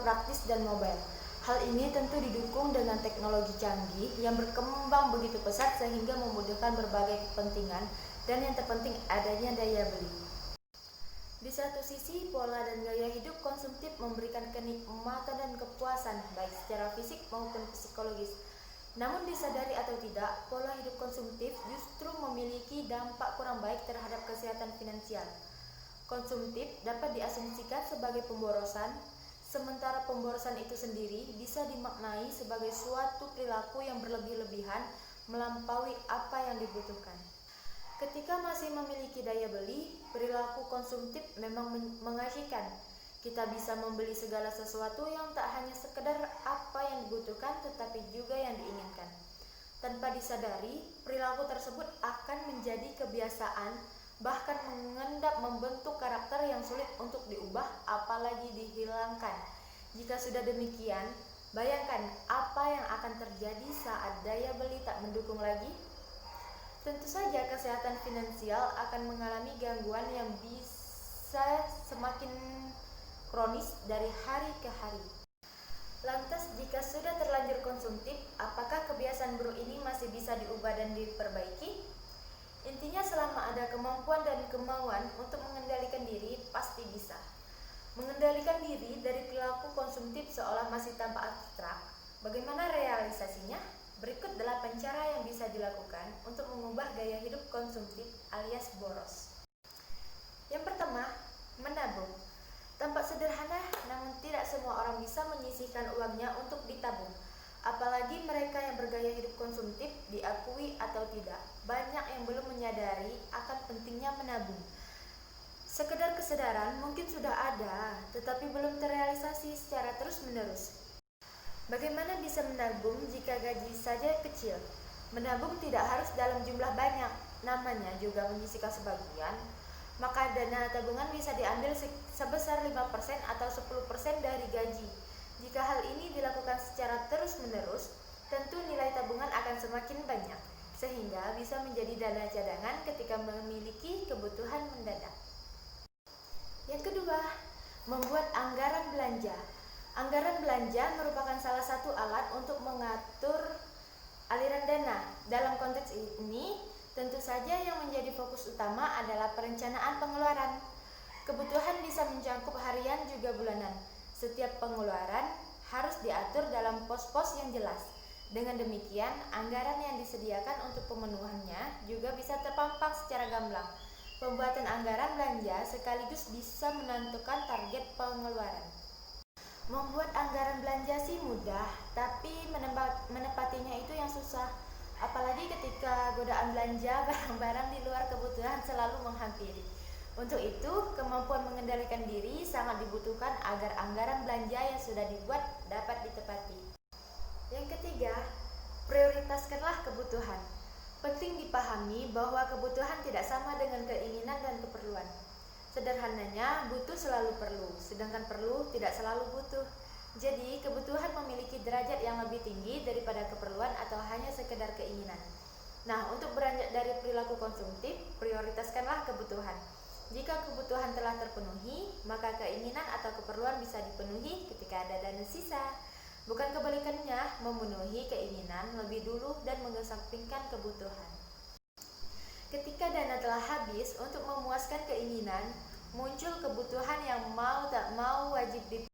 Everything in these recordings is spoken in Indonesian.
praktis dan mobile. Hal ini tentu didukung dengan teknologi canggih yang berkembang begitu pesat sehingga memudahkan berbagai kepentingan dan yang terpenting adanya daya beli. Di satu sisi, pola dan gaya hidup konsumtif memberikan kenikmatan dan kepuasan baik secara fisik maupun psikologis. Namun disadari atau tidak, pola hidup konsumtif justru memiliki dampak kurang baik terhadap kesehatan finansial. Konsumtif dapat diasumsikan sebagai pemborosan, sementara pemborosan itu sendiri bisa dimaknai sebagai suatu perilaku yang berlebih-lebihan melampaui apa yang dibutuhkan. Ketika masih memiliki daya beli, perilaku konsumtif memang mengasyikan. Kita bisa membeli segala sesuatu yang tak hanya sekedar apa yang dibutuhkan tetapi juga yang diinginkan. Tanpa disadari, perilaku tersebut akan menjadi kebiasaan, bahkan mengendap membentuk karakter yang sulit untuk diubah apalagi dihilangkan. Jika sudah demikian, bayangkan apa yang akan terjadi saat daya beli tak mendukung lagi. Tentu saja kesehatan finansial akan mengalami gangguan yang bisa semakin kronis dari hari ke hari. Lantas jika sudah terlanjur konsumtif, apakah kebiasaan buruk ini masih bisa diubah dan diperbaiki? Intinya selama ada kemampuan dan kemauan untuk mengendalikan diri, pasti bisa. Mengendalikan diri dari perilaku konsumtif seolah masih tampak abstrak. Bagaimana realisasinya? Berikut 8 cara yang bisa dilakukan untuk mengubah gaya hidup konsumtif alias boros. Yang pertama, menabung. Tampak sederhana, namun tidak semua orang bisa menyisihkan uangnya untuk ditabung. Apalagi mereka yang bergaya hidup konsumtif, diakui atau tidak, banyak yang belum menyadari akan pentingnya menabung. Sekedar kesadaran mungkin sudah ada, tetapi belum terrealisasi secara terus-menerus. Bagaimana bisa menabung jika gaji saja kecil? Menabung tidak harus dalam jumlah banyak, namanya juga menyisihkan sebagian. Maka dana tabungan bisa diambil sebesar 5% atau 10% dari gaji. Jika hal ini dilakukan secara terus-menerus, tentu nilai tabungan akan semakin banyak, sehingga bisa menjadi dana cadangan ketika memiliki kebutuhan mendadak. Yang kedua, membuat anggaran belanja. Anggaran belanja merupakan salah satu alat untuk mengatur aliran dana. Dalam konteks ini, tentu saja yang menjadi fokus utama adalah perencanaan pengeluaran. Kebutuhan bisa mencakup harian juga bulanan. Setiap pengeluaran harus diatur dalam pos-pos yang jelas. Dengan demikian, anggaran yang disediakan untuk pemenuhannya juga bisa terpampang secara gamblang. Pembuatan anggaran belanja sekaligus bisa menentukan target pengeluaran. Membuat anggaran belanja sih mudah, tapi menepatinya itu yang susah. Apalagi ketika godaan belanja barang-barang di luar kebutuhan selalu menghampiri. Untuk itu, kemampuan mengendalikan diri sangat dibutuhkan agar anggaran belanja yang sudah dibuat dapat ditepati. Yang ketiga, prioritaskanlah kebutuhan. Penting dipahami bahwa kebutuhan tidak sama dengan keinginan dan keperluan. Sederhananya, butuh selalu perlu, sedangkan perlu tidak selalu butuh. Jadi, kebutuhan memiliki derajat yang lebih tinggi daripada keperluan atau hanya sekedar keinginan. Nah, untuk beranjak dari perilaku konsumtif, prioritaskanlah kebutuhan. Jika kebutuhan telah terpenuhi, maka keinginan atau keperluan bisa dipenuhi ketika ada dana sisa. Bukan kebalikannya, memenuhi keinginan lebih dulu dan mengesampingkan kebutuhan. Ketika dana telah habis untuk memuaskan keinginan, muncul kebutuhan yang mau tak mau wajib dipenuhi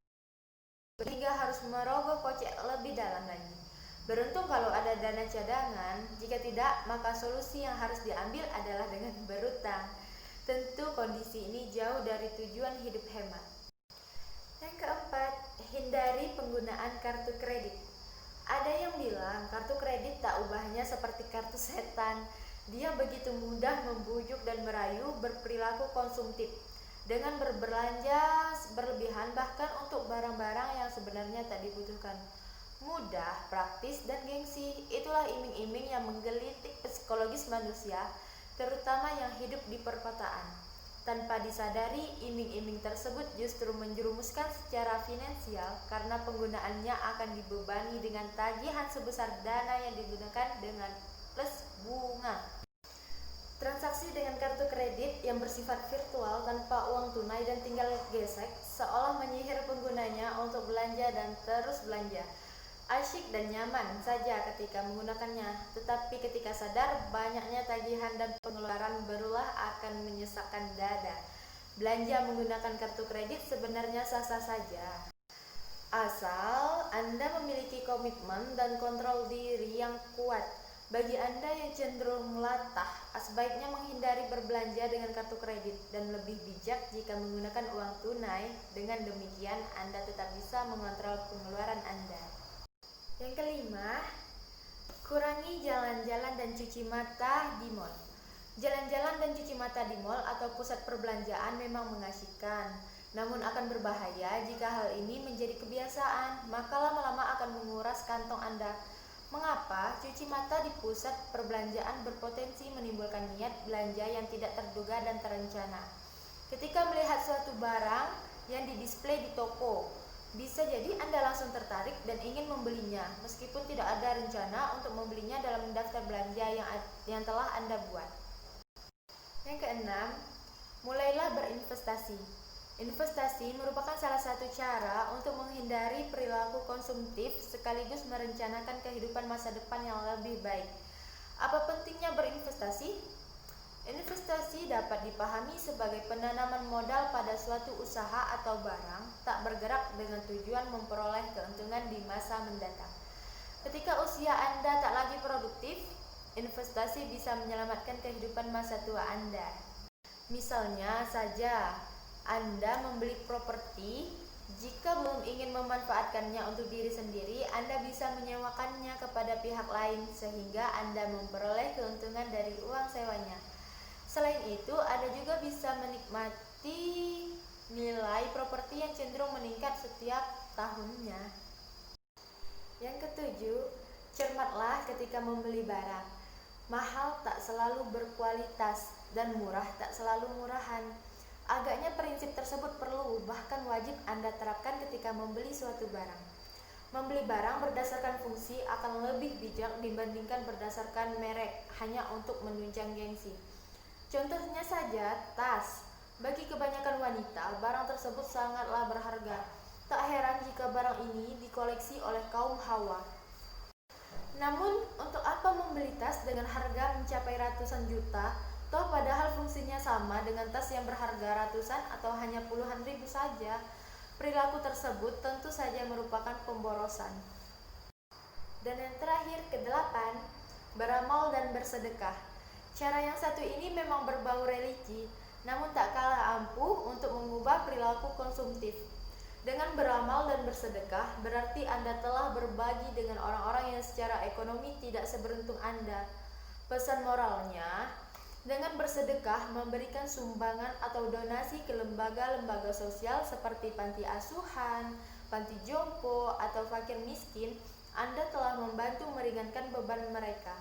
sehingga harus merogoh kocek lebih dalam lagi. Beruntung kalau ada dana cadangan, jika tidak maka solusi yang harus diambil adalah dengan berutang. Tentu kondisi ini jauh dari tujuan hidup hemat. Yang keempat, hindari penggunaan kartu kredit. Ada yang bilang kartu kredit tak ubahnya seperti kartu setan. Dia begitu mudah membujuk dan merayu berperilaku konsumtif dengan berbelanja berlebihan bahkan untuk barang-barang yang sebenarnya tak dibutuhkan. Mudah, praktis, dan gengsi, itulah iming-iming yang menggelitik psikologis manusia, terutama yang hidup di perkotaan. Tanpa disadari, iming-iming tersebut justru menjerumuskan secara finansial karena penggunaannya akan dibebani dengan tagihan sebesar dana yang digunakan dengan plus bunga. Transaksi dengan kartu kredit yang bersifat virtual tanpa uang tunai dan tinggal gesek seolah menyihir penggunanya untuk belanja dan terus belanja. Asyik dan nyaman saja ketika menggunakannya, tetapi ketika sadar banyaknya tagihan dan pengeluaran berulah akan menyesakkan dada. Belanja menggunakan kartu kredit sebenarnya sah-sah saja, asal Anda memiliki komitmen dan kontrol diri yang kuat. Bagi Anda yang cenderung latah, sebaiknya menghindari berbelanja dengan kartu kredit dan lebih bijak jika menggunakan uang tunai. Dengan demikian, Anda tetap bisa mengontrol pengeluaran Anda. Yang kelima, kurangi jalan-jalan dan cuci mata di mal. Jalan-jalan dan cuci mata di mal atau pusat perbelanjaan memang mengasyikan, namun akan berbahaya jika hal ini menjadi kebiasaan, maka lama-lama akan menguras kantong Anda. Mengapa? Cuci mata di pusat perbelanjaan berpotensi menimbulkan niat belanja yang tidak terduga dan terencana. Ketika melihat suatu barang yang didisplay di toko, bisa jadi Anda langsung tertarik dan ingin membelinya, meskipun tidak ada rencana untuk membelinya dalam daftar belanja yang telah Anda buat. Yang keenam, mulailah berinvestasi. Investasi merupakan salah satu cara untuk menghindari perilaku konsumtif sekaligus merencanakan kehidupan masa depan yang lebih baik. Apa pentingnya berinvestasi? Investasi dapat dipahami sebagai penanaman modal pada suatu usaha atau barang tak bergerak dengan tujuan memperoleh keuntungan di masa mendatang. Ketika usia Anda tak lagi produktif, investasi bisa menyelamatkan kehidupan masa tua Anda. Misalnya saja, Anda membeli properti, jika belum ingin memanfaatkannya untuk diri sendiri, Anda bisa menyewakannya kepada pihak lain sehingga Anda memperoleh keuntungan dari uang sewanya. Selain itu, Anda juga bisa menikmati nilai properti yang cenderung meningkat setiap tahunnya. Yang ketujuh, cermatlah ketika membeli barang. Mahal tak selalu berkualitas dan murah tak selalu murahan. Agaknya prinsip tersebut perlu, bahkan wajib Anda terapkan ketika membeli suatu barang. Membeli barang berdasarkan fungsi akan lebih bijak dibandingkan berdasarkan merek hanya untuk menunjang gengsi. Contohnya saja, tas. Bagi kebanyakan wanita, barang tersebut sangatlah berharga. Tak heran jika barang ini dikoleksi oleh kaum hawa. Namun, untuk apa membeli tas dengan harga mencapai ratusan juta? Toh padahal fungsinya sama dengan tas yang berharga ratusan atau hanya puluhan ribu saja. Perilaku tersebut tentu saja merupakan pemborosan. Dan yang terakhir, kedelapan, beramal dan bersedekah. Cara yang satu ini memang berbau religi, namun tak kalah ampuh untuk mengubah perilaku konsumtif. Dengan beramal dan bersedekah, berarti Anda telah berbagi dengan orang-orang yang secara ekonomi tidak seberuntung Anda. Pesan moralnya, dengan bersedekah, memberikan sumbangan atau donasi ke lembaga-lembaga sosial seperti panti asuhan, panti jompo, atau fakir miskin, Anda telah membantu meringankan beban mereka.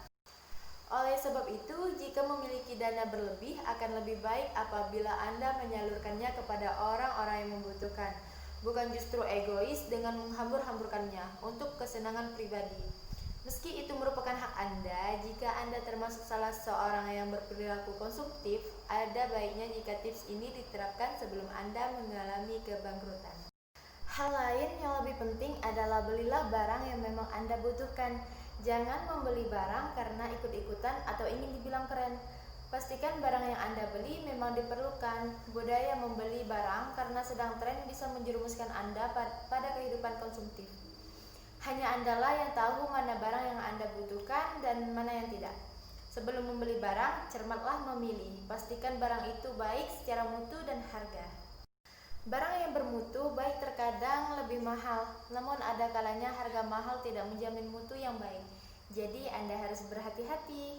Oleh sebab itu, jika memiliki dana berlebih, akan lebih baik apabila Anda menyalurkannya kepada orang-orang yang membutuhkan, bukan justru egois dengan menghambur-hamburkannya untuk kesenangan pribadi. Meski itu merupakan hak Anda, jika Anda termasuk salah seorang yang berperilaku konsumtif, ada baiknya jika tips ini diterapkan sebelum Anda mengalami kebangkrutan. Hal lain yang lebih penting adalah belilah barang yang memang Anda butuhkan. Jangan membeli barang karena ikut-ikutan atau ingin dibilang keren. Pastikan barang yang Anda beli memang diperlukan. Budaya membeli barang karena sedang tren bisa menjerumuskan Anda pada kehidupan konsumtif. Hanya Andalah yang tahu mana barang yang Anda butuhkan dan mana yang tidak. Sebelum membeli barang, cermatlah memilih. Pastikan barang itu baik secara mutu dan harga. Barang yang bermutu baik terkadang lebih mahal, namun ada kalanya harga mahal tidak menjamin mutu yang baik. Jadi Anda harus berhati-hati.